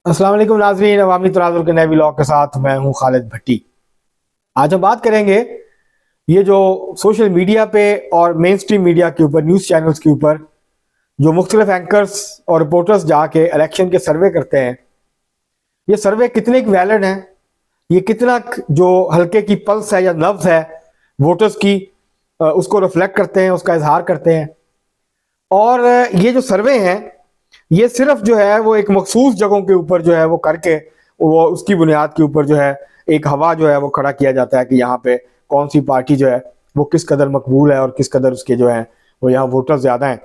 अस्सलाम वालेकुम नाज़रीन, अवामी तनाज़ुर के नए व्लॉग के साथ मैं हूं खालिद भट्टी। आज हम बात करेंगे ये जो सोशल मीडिया पे और मेन स्ट्रीम मीडिया के ऊपर, न्यूज़ चैनल्स के ऊपर जो मुख्तलिफ एंकर्स और रिपोर्टर्स जाके इलेक्शन के सर्वे करते हैं, ये सर्वे कितने वैलिड हैं, ये कितना जो हल्के की पल्स है या नब्ज है वोटर्स की, उसको रिफ्लेक्ट करते हैं, उसका इजहार करते हैं। और ये जो सर्वे हैं ये सिर्फ जो है वो एक मखसूस जगहों के ऊपर जो है वो करके वो उसकी बुनियाद के ऊपर जो है एक हवा जो है वो खड़ा किया जाता है कि यहाँ पे कौन सी पार्टी जो है वो किस कदर मकबूल है और किस कदर उसके जो है वो यहाँ वोटर ज़्यादा हैं।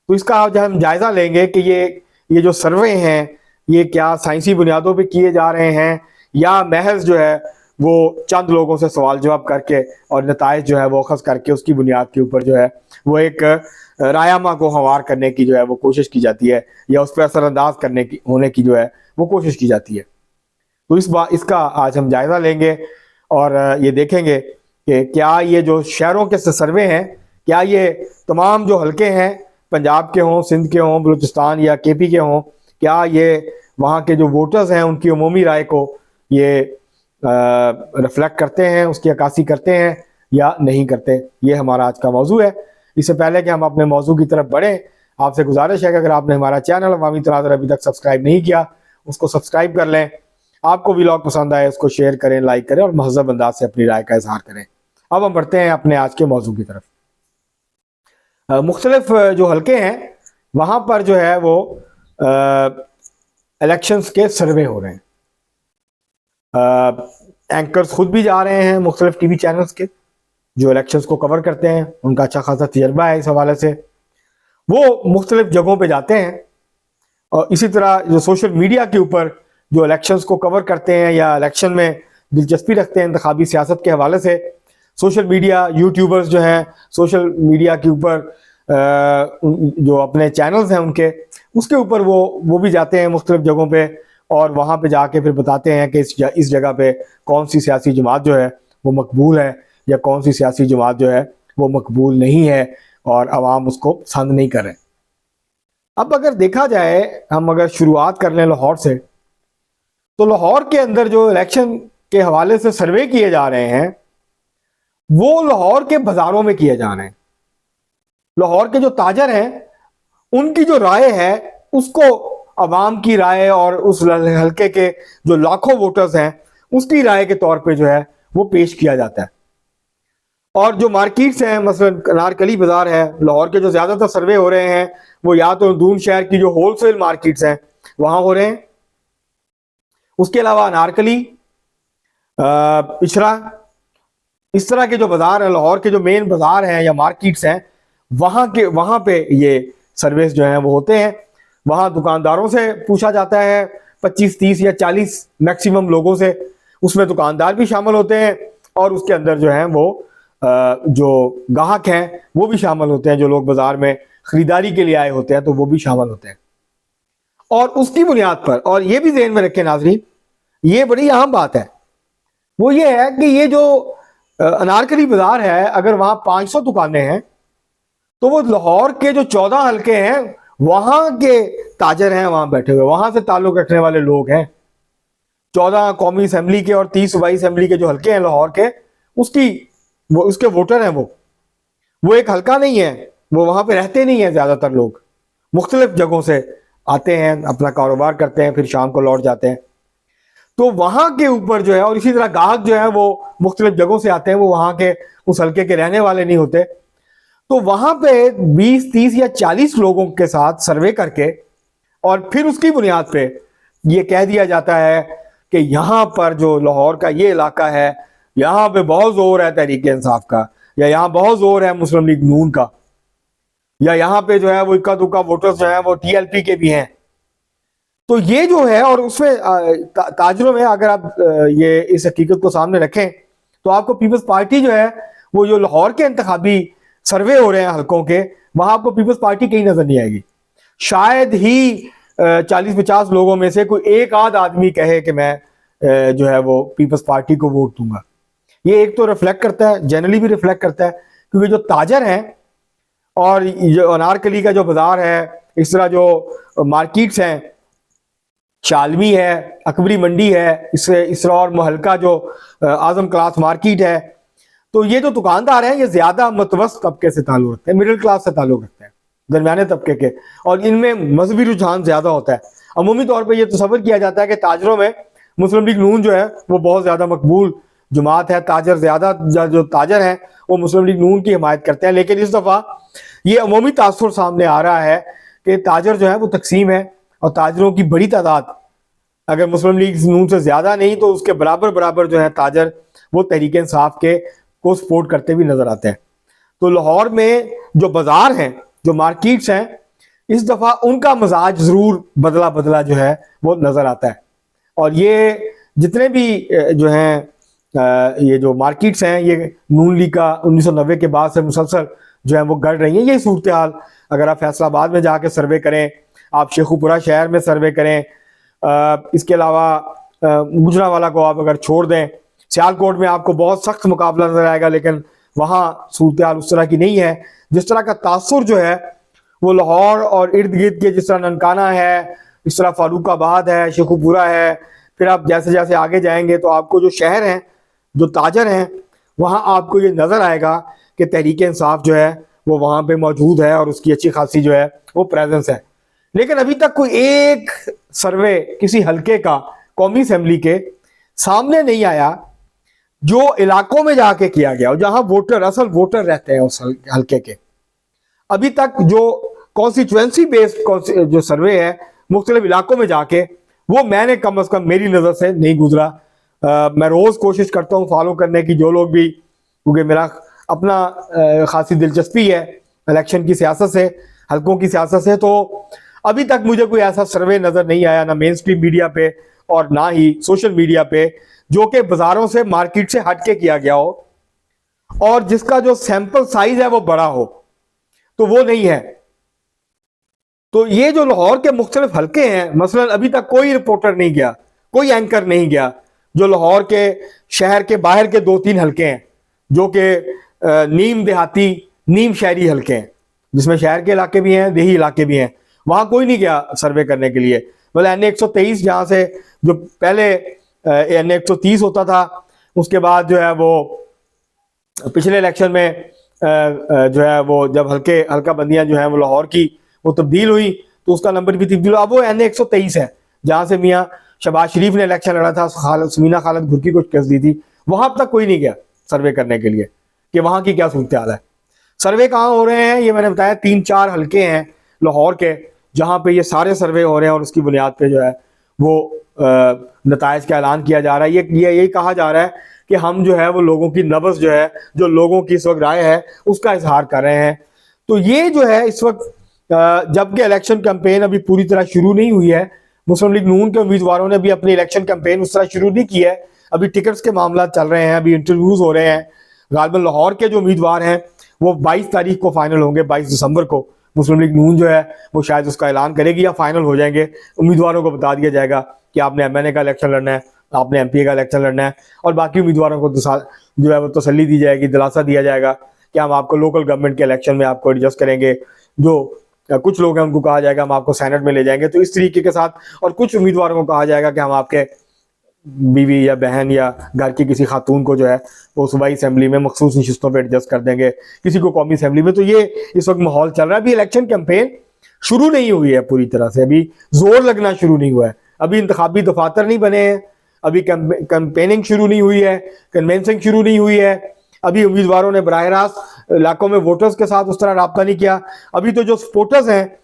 तो इसका आज हम जायज़ा लेंगे कि ये जो सर्वे हैं ये क्या साइंसी बुनियादों पे किए जा रहे हैं या महज जो है वो चंद लोगों से सवाल जवाब करके और नताइज जो है वो अखज़ करके उसकी बुनियाद के ऊपर जो है वो एक रायामा को हवार करने की जो है वो कोशिश की जाती है या उस पर असरअंदाज करने की होने की जो है वो कोशिश की जाती है। तो इसका आज हम जायज़ा लेंगे और ये देखेंगे कि क्या ये जो शहरों के सर्वे हैं, क्या ये तमाम जो हल्के हैं, पंजाब के हों, सिंध के हों, बलूचिस्तान या केपी के हों, क्या ये वहाँ के जो वोटर्स हैं उनकी अमूमी राय को ये रिफ्लेक्ट करते हैं, उसकी अक्कासी करते हैं या नहीं करते। ये हमारा आज का मौजू है। इससे पहले कि हम अपने मौजू की तरफ बढ़ें, आपसे गुजारिश है कि अगर आपने हमारा चैनल अवामी तनाज़ुर अभी तक सब्सक्राइब नहीं किया, उसको सब्सक्राइब कर लें। आपको व्लॉग पसंद आए उसको शेयर करें, लाइक करें और महज़ब अंदाज से अपनी राय का इजहार करें। अब हम बढ़ते हैं अपने आज के मौजू की तरफ। मुख्तलिफ जो हल्के हैं वहाँ पर जो है वो इलेक्शंस के सर्वे हो रहे हैं। एंकर्स खुद भी जा रहे हैं, मुख्तलिफ टीवी चैनल्स के जो इलेक्शंस को कवर करते हैं, उनका अच्छा खासा तजर्बा है इस हवाले से, वो मुख्तलिफ जगहों पे जाते हैं। और इसी तरह जो सोशल मीडिया के ऊपर जो इलेक्शंस को कवर करते हैं या इलेक्शन में दिलचस्पी रखते हैं इंतखाबी सियासत के हवाले से, सोशल मीडिया यूट्यूबर्स जो हैं, सोशल मीडिया के ऊपर जो अपने चैनल्स हैं उनके, उसके ऊपर वो भी जाते हैं मुख्तलिफ जगहों पे और वहाँ पे जाके फिर बताते हैं कि इस जगह पे कौन सी सियासी जमात जो है वो मकबूल है या कौन सी सियासी जमात जो है वो मकबूल नहीं है और आवाम उसको पसंद नहीं कर रहे। अब अगर देखा जाए, हम अगर शुरुआत कर लें लाहौर से, तो लाहौर के अंदर जो इलेक्शन के हवाले से सर्वे किए जा रहे हैं वो लाहौर के बाजारों में किए जा रहे हैं। लाहौर के जो ताजर हैं उनकी जो राय है उसको अवाम की राय और उस हल्के के जो लाखों वोटर्स हैं उसकी राय के तौर पे जो है वो पेश किया जाता है। और जो मार्केट्स हैं, मसलन अनारकली बाजार है, लाहौर के जो ज़्यादातर सर्वे हो रहे हैं वो या तो दून शहर की जो होलसेल मार्केट्स हैं वहाँ हो रहे हैं। उसके अलावा अनारकली, पिछरा, इस तरह के जो बाजार हैं, लाहौर के जो मेन बाजार हैं या मार्केट्स हैं, वहाँ पे ये सर्वेस जो हैं वो होते हैं। वहाँ दुकानदारों से पूछा जाता है, 25, 30 या 40 मैक्सिमम लोगों से, उसमें दुकानदार भी शामिल होते हैं और उसके अंदर जो है वो जो ग्राहक हैं वो भी शामिल होते हैं, जो लोग बाजार में खरीदारी के लिए आए होते हैं तो वो भी शामिल होते हैं। और उसकी बुनियाद पर, और ये भी ध्यान में रखें नाजरीन, ये बड़ी अहम बात है, वो ये है कि ये जो अनारकली बाजार है, अगर वहाँ 500 दुकानें हैं तो वो लाहौर के जो 14 हल्के हैं वहाँ के ताजर हैं, वहाँ बैठे हुए, वहाँ से ताल्लुक रखने वाले लोग हैं। 14 कौमी असम्बली के और 30 सूबाई असम्बली के जो हल्के हैं लाहौर के, उसके वोटर हैं। वो एक हल्का नहीं है, वो वहाँ पे रहते नहीं है। ज़्यादातर लोग मुख्तलिफ जगहों से आते हैं, अपना कारोबार करते हैं, फिर शाम को लौट जाते हैं। तो वहाँ के ऊपर जो है, और इसी तरह ग्राहक जो है वो मुख्तलिफ जगहों से आते हैं, वो वहाँ के उस हल्के के रहने वाले नहीं होते। तो वहाँ पे 20, 30 या 40 लोगों के साथ सर्वे करके और फिर उसकी बुनियाद पे ये कह दिया जाता है कि यहाँ पर जो लाहौर का ये इलाका है, यहाँ पे बहुत जोर है तहरीक इंसाफ का, या यहाँ बहुत जोर है मुस्लिम लीग नून का, या यहाँ पे जो है वो इक्का दुक्का वोटर्स जो है वो टीएलपी के भी हैं। तो ये जो है, और उसमें ताजरों में अगर आप ये इस हकीकत को सामने रखें तो आपको पीपल्स पार्टी जो है वो जो लाहौर के इंतखाबी सर्वे हो रहे हैं हल्कों के, वहां आपको पीपल्स पार्टी कहीं नजर नहीं आएगी। शायद ही 40-50 लोगों में से कोई एक आध आदमी कहे कि मैं जो है वो पीपल्स पार्टी को वोट दूंगा। ये एक तो रिफ्लेक्ट करता है, जनरली भी रिफ्लेक्ट करता है, क्योंकि जो ताजर हैं और जो अनारकली का जो बाजार है, इस तरह जो मार्केट्स हैं, शालमी है, अकबरी मंडी है, इसरौर मुहल्का जो आजम क्लास मार्केट है। तो ये जो दुकानदार हैं ये ज्यादा मतवस्त तबके से ताल्लुक रखते हैं, मिडिल क्लास से ताल्लुक रखते हैं, दरमियाने तबके के, और इनमें मजहबी रुझान ज्यादा होता है। अमूमी तौर पर यह तसव्वुर किया जाता है कि ताजरों में मुस्लिम लीग नून जो है वो बहुत ज्यादा मकबूल जमात है, ताजर ज्यादा जो ताजर हैं वो मुस्लिम लीग नून की हिमायत करते हैं। लेकिन इस दफा ये अमूमी तासुर सामने आ रहा है कि ताजर जो है वो तकसीम है, और ताजरों की बड़ी तादाद अगर मुस्लिम लीग नून से ज्यादा नहीं तो उसके बराबर बराबर जो है ताजर वो तहरीक इंसाफ के को सपोर्ट करते हुए नजर आते हैं। तो लाहौर में जो बाजार हैं, जो मार्केट्स हैं, इस दफा उनका मजाज जरूर बदला बदला जो है वो नजर आता है। और ये जितने भी जो हैं ये जो मार्केट्स हैं ये नून लीग का 1990 के बाद से मुसलसल जो है वो गढ़ रही है। ये सूरत हाल अगर आप फैसलाबाद में जाके सर्वे करें, आप शेखुपुरा शहर में सर्वे करें, इसके अलावा गुजरावाला को आप अगर छोड़ दें, सियालकोट में आपको बहुत सख्त मुकाबला नजर आएगा, लेकिन वहाँ सूरत हाल उस तरह की नहीं है। जिस तरह का तासुर जो है वो लाहौर और इर्द गिर्द के, जिस तरह ननकाना है, इस तरह फारूकाबाद है, शेखुपुरा है, फिर आप जैसे जैसे आगे जाएंगे तो आपको जो शहर हैं, जो ताजर हैं, वहाँ आपको ये नज़र आएगा कि तहरीक इंसाफ जो है वो वहाँ पे मौजूद है और उसकी अच्छी खासी जो है वो प्रेजेंस है। लेकिन अभी तक कोई एक सर्वे किसी हल्के का कौमी असेंबली के सामने नहीं आया जो इलाकों में जाके किया गया और जहां वोटर असल वोटर रहते हैं उस हल्के के। अभी तक जो कॉन्स्टिट्यूएंसी बेस्ड जो सर्वे है मुख्तलिफ इलाकों में जाके, वो मैंने कम अज कम मेरी नज़र से नहीं गुजरा। मैं रोज़ कोशिश करता हूँ फॉलो करने की, जो लोग भी, क्योंकि मेरा अपना खासी दिलचस्पी है इलेक्शन की सियासत से, हल्कों की सियासत से, तो अभी तक मुझे कोई ऐसा सर्वे नज़र नहीं आया, ना मेन स्ट्रीम मीडिया पे और ना ही सोशल मीडिया पे, जो कि बाजारों से, मार्केट से हट के किया गया हो और जिसका जो सैंपल साइज है वो बड़ा हो, तो वो नहीं है। तो ये जो लाहौर के मुख्तलिफ हल्के हैं, मसलन अभी तक कोई रिपोर्टर नहीं गया, कोई एंकर नहीं गया जो लाहौर के शहर के बाहर के 2-3 हल्के हैं जो कि नीम देहाती, नीम शहरी हल्के हैं, जिसमें शहर के इलाके भी हैं, देही इलाके भी हैं, वहां कोई नहीं गया सर्वे करने के लिए। मतलब NA 123 जहाँ से, जो पहले NA 130 होता था, उसके बाद जो है वो पिछले इलेक्शन में जो है वो जब हल्का बंदियां जो है वो लाहौर की वो तब्दील हुई तो उसका नंबर भी तब्दील हुआ। अब वो NA 123 है जहाँ से मियाँ शहबाज शरीफ ने इलेक्शन लड़ा था, समीना खालिद घुर्की को शिकस्त दी थी। वहां अब तक कोई नहीं गया सर्वे करने के लिए कि वहां की क्या सूरत हाल है। सर्वे कहाँ हो रहे हैं, ये मैंने बताया 3-4 हल्के हैं लाहौर के जहाँ पे ये सारे सर्वे हो रहे हैं और उसकी बुनियाद पे जो है वो नताइज का ऐलान किया जा रहा है। ये यही कहा जा रहा है कि हम जो है वो लोगों की नब्ज़ जो है, जो लोगों की इस वक्त राय है, उसका इजहार कर रहे हैं। तो ये जो है इस वक्त जबकि इलेक्शन कैंपेन अभी पूरी तरह शुरू नहीं हुई है, मुस्लिम लीग नून के उम्मीदवारों ने भी अपनी इलेक्शन कैंपेन उस तरह शुरू नहीं की है, अभी टिकट्स के मामला चल रहे हैं, अभी इंटरव्यूज हो रहे हैं। गालिबन लाहौर के जो उम्मीदवार हैं वो 22 तारीख को फाइनल होंगे, 22 दिसंबर को मुस्लिम लीग नून जो है वो शायद उसका ऐलान करेगी या फाइनल हो जाएंगे। उम्मीदवारों को बता दिया जाएगा कि आपने MNA का इलेक्शन लड़ना है, आपने MPA का इलेक्शन लड़ना है, और बाकी उम्मीदवारों को जो है वो तसल्ली दी जाएगी, दिलासा दिया जाएगा कि हम आपको लोकल गवर्नमेंट के इलेक्शन में आपको एडजस्ट करेंगे। जो कुछ लोग हैं उनको कहा जाएगा हम आपको सेनेट में ले जाएंगे, तो इस तरीके के साथ, और कुछ उम्मीदवारों को कहा जाएगा कि हम आपके बीवी या बहन या घर की किसी खातून को जो है वो सूबाई असेंबली में मखसूस नशिस्तों पे एडजस्ट कर देंगे, किसी को कौमी असेंबली में। तो ये इस वक्त माहौल चल रहा है। अभी इलेक्शन कैंपेन शुरू नहीं हुई है पूरी तरह से, अभी जोर लगना शुरू नहीं हुआ है, अभी इंतखाबी दफातर नहीं बने हैं, अभी कैंपेनिंग शुरू नहीं हुई है, कन्वेंसिंग शुरू नहीं हुई है, अभी उम्मीदवारों ने बराह रास्त इलाकों में वोटर्स के साथ उस तरह रब्ता नहीं किया। अभी तो जो सपोर्टर्स हैं,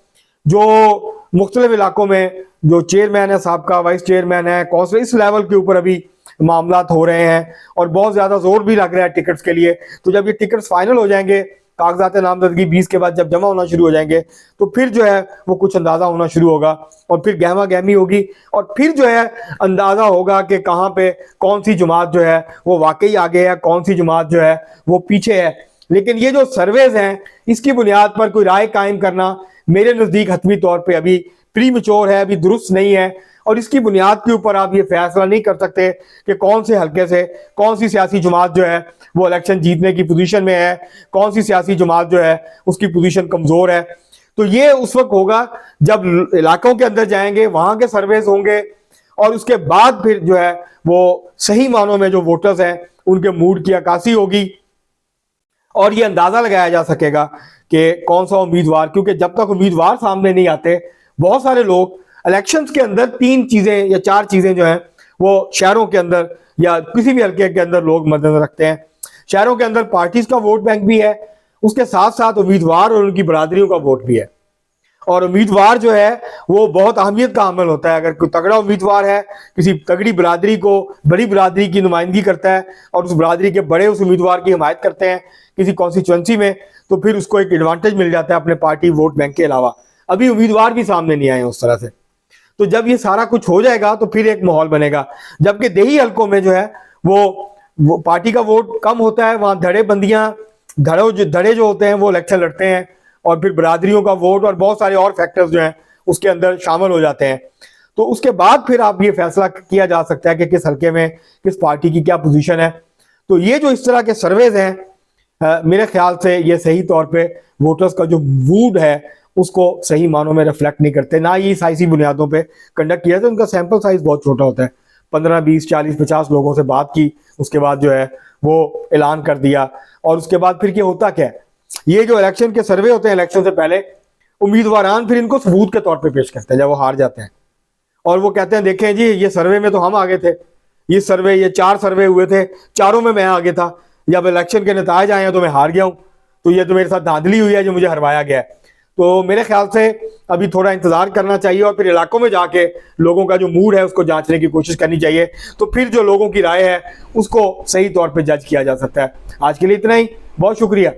जो मुख्तलिफ इलाकों में जो चेयरमैन है, साहब का वाइस चेयरमैन है, कौंसलर, इस लेवल के ऊपर अभी मामलात हो रहे हैं और बहुत ज़्यादा जोर भी लग रहा है टिकट्स के लिए। तो जब ये टिकट्स फाइनल हो जाएंगे, कागजात नामजदगी 20 के बाद जब जमा होना शुरू हो जाएंगे, तो फिर जो है वो कुछ अंदाज़ा होना शुरू होगा और फिर गहमा गहमी होगी और फिर जो है अंदाज़ा होगा कि कहाँ पे कौन सी जमात जो है वो वाकई आगे है, कौन सी जमात जो है वो पीछे है। लेकिन ये जो सर्वेज हैं, इसकी बुनियाद पर कोई राय कायम करना मेरे नज़दीक हतमी तौर पर अभी प्री मैच्योर है, अभी दुरुस्त नहीं है, और इसकी बुनियाद के ऊपर आप ये फैसला नहीं कर सकते कि कौन से हल्के से कौन सी सियासी जमात जो है वो इलेक्शन जीतने की पोजीशन में है, कौन सी सियासी जमात जो है उसकी पोजीशन कमज़ोर है। तो ये उस वक्त होगा जब इलाकों के अंदर जाएंगे, वहां के सर्वेस होंगे, और उसके बाद फिर जो है वो सही मानों में जो वोटर्स हैं उनके मूड की अक्कासी होगी, और ये अंदाजा लगाया जा सकेगा कि कौन सा उम्मीदवार, क्योंकि जब तक उम्मीदवार सामने नहीं आते, बहुत सारे लोग इलेक्शंस के अंदर 3 चीजें या 4 चीजें जो हैं वो शहरों के अंदर या किसी भी हल्के के अंदर लोग मद्देनजर रखते हैं। शहरों के अंदर पार्टीज का वोट बैंक भी है, उसके साथ साथ उम्मीदवार और उनकी बरादरियों का वोट भी है, और उम्मीदवार जो है वो बहुत अहमियत का हामिल होता है। अगर कोई तगड़ा उम्मीदवार है, किसी तगड़ी बरादरी को, बड़ी बरादरी की नुमाइंदगी करता है और उस बरादरी के बड़े उस उम्मीदवार की हिमायत करते हैं किसी कॉन्स्टिट्यूंसी में, तो फिर उसको एक एडवांटेज मिल जाता है अपने पार्टी वोट बैंक के अलावा। अभी उम्मीदवार भी सामने नहीं आए उस तरह से। तो जब ये सारा कुछ हो जाएगा तो फिर एक माहौल बनेगा। जबकि देही हलकों में जो है वो पार्टी का वोट कम होता है, वहां धड़े जो होते हैं वो इलेक्शन लड़ते हैं, और फिर बरादरियों का वोट और बहुत सारे और फैक्टर्स जो हैं उसके अंदर शामिल हो जाते हैं। तो उसके बाद फिर आप ये फैसला किया जा सकता है कि किस हल्के में किस पार्टी की क्या पोजीशन है। तो ये जो इस तरह के सर्वेज हैं, मेरे ख्याल से ये सही तौर पे वोटर्स का जो मूड है उसको सही मानों में रिफ्लेक्ट नहीं करते। ना ये साइंसी बुनियादों पे कंडक्ट किया, तो उनका सैंपल साइज बहुत छोटा होता है। 15, 20, 40, 50 लोगों से बात की, उसके बाद जो है वो ऐलान कर दिया, और उसके बाद फिर क्या होता क्या है, ये जो इलेक्शन के सर्वे होते हैं इलेक्शन से पहले, उम्मीदवारान फिर इनको सबूत के तौर पे पेश करते हैं जब वो हार जाते हैं, और वो कहते हैं देखें जी ये सर्वे में तो हम आगे थे, ये 4 सर्वे हुए थे, चारों में मैं आगे था, जब इलेक्शन के नतीजे आए हैं तो मैं हार गया हूं, तो ये तो मेरे साथ धांधली हुई है जो मुझे हरवाया गया है। तो मेरे ख्याल से अभी थोड़ा इंतजार करना चाहिए, और फिर इलाकों में जाके लोगों का जो मूड है उसको जांचने की कोशिश करनी चाहिए, तो फिर जो लोगों की राय है उसको सही तौर पे जज किया जा सकता है। आज के लिए इतना ही, बहुत शुक्रिया।